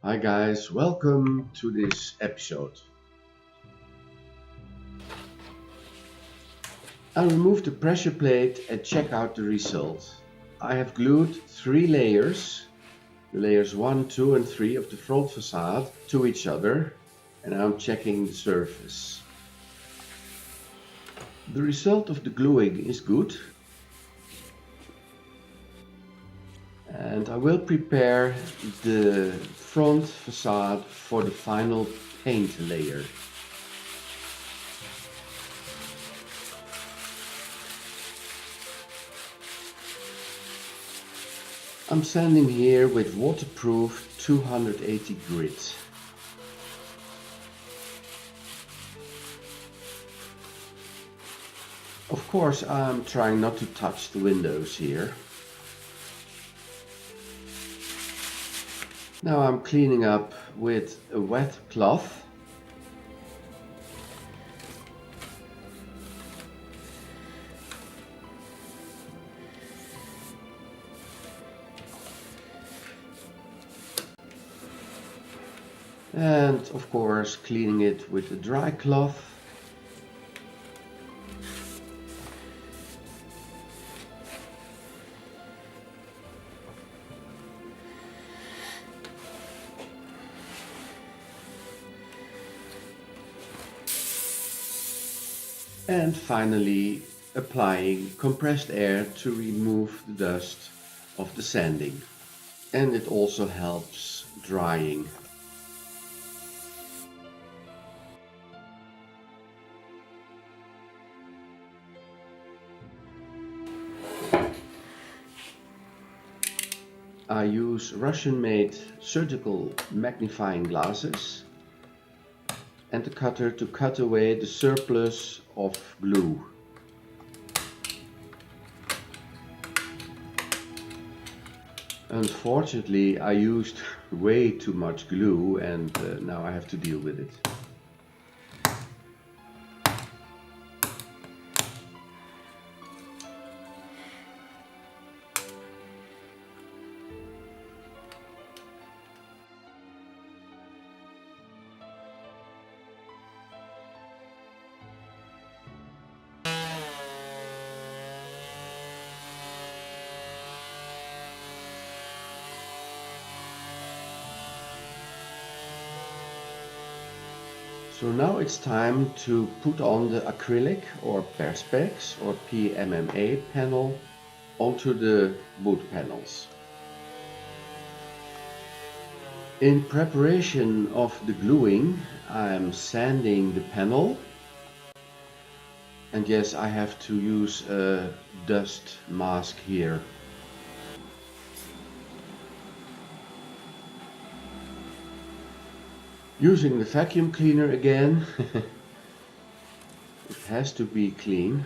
Hi guys, welcome to this episode. I'll remove the pressure plate and check out the result. I have glued 3 layers, the layers 1, 2 and 3 of the front facade to each other, and I'm checking the surface. The result of the gluing is good, and I will prepare the front facade for the final paint layer. I'm sanding here with waterproof 280 grit. Of course, I'm trying not to touch the windows here. Now I'm cleaning up with a wet cloth. And of course cleaning it with a dry cloth. And finally applying compressed air to remove the dust of the sanding. And it also helps drying. I use Russian-made surgical magnifying glasses and a cutter to cut away the surplus of glue. Unfortunately, I used way too much glue and now I have to deal with it. So now it's time to put on the acrylic or perspex or PMMA panel onto the boot panels. In preparation of the gluing, I'm sanding the panel. And yes, I have to use a dust mask here. Using the vacuum cleaner again. It has to be clean.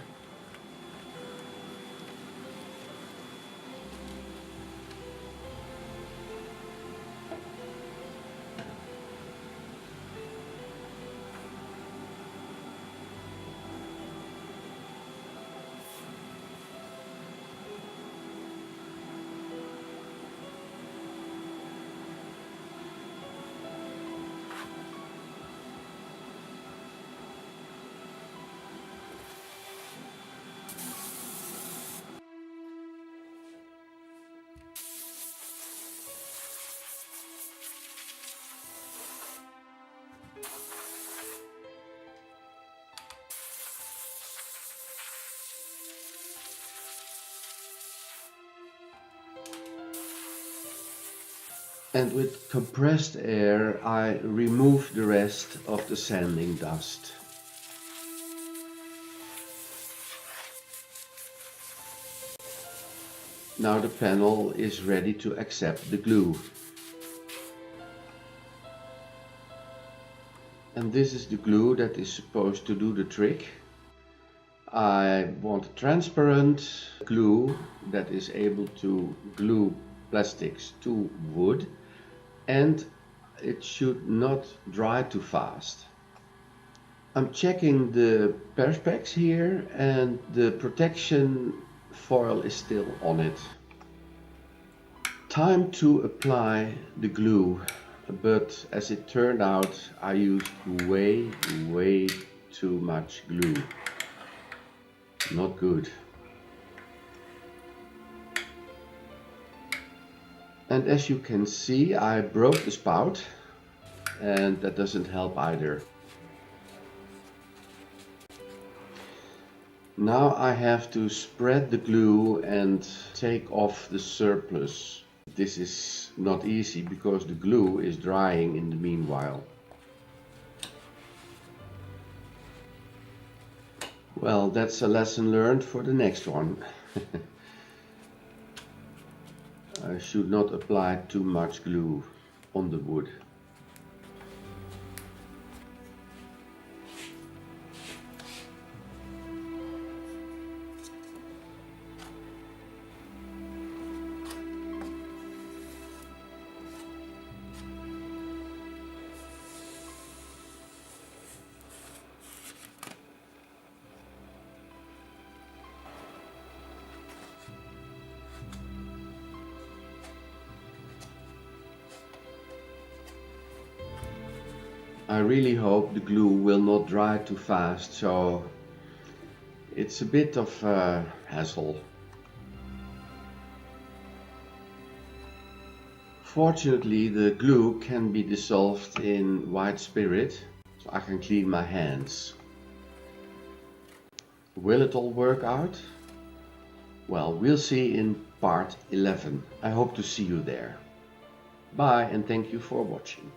And with compressed air I remove the rest of the sanding dust. Now the panel is ready to accept the glue. And this is the glue that is supposed to do the trick. I want transparent glue that is able to glue plastics to wood, and it should not dry too fast. I'm checking the perspex here and the protection foil is still on it. Time to apply the glue. but as it turned out, I used way too much glue. Not good. And as you can see, I broke the spout, and that doesn't help either. Now I have to spread the glue and take off the surplus. This is not easy because the glue is drying in the meanwhile. Well, that's a lesson learned for the next one. I should not apply too much glue on the wood. I really hope the glue will not dry too fast, so it's a bit of a hassle. Fortunately, the glue can be dissolved in white spirit, so I can clean my hands. Will it all work out? Well, we'll see in part 11. I hope to see you there. Bye and thank you for watching.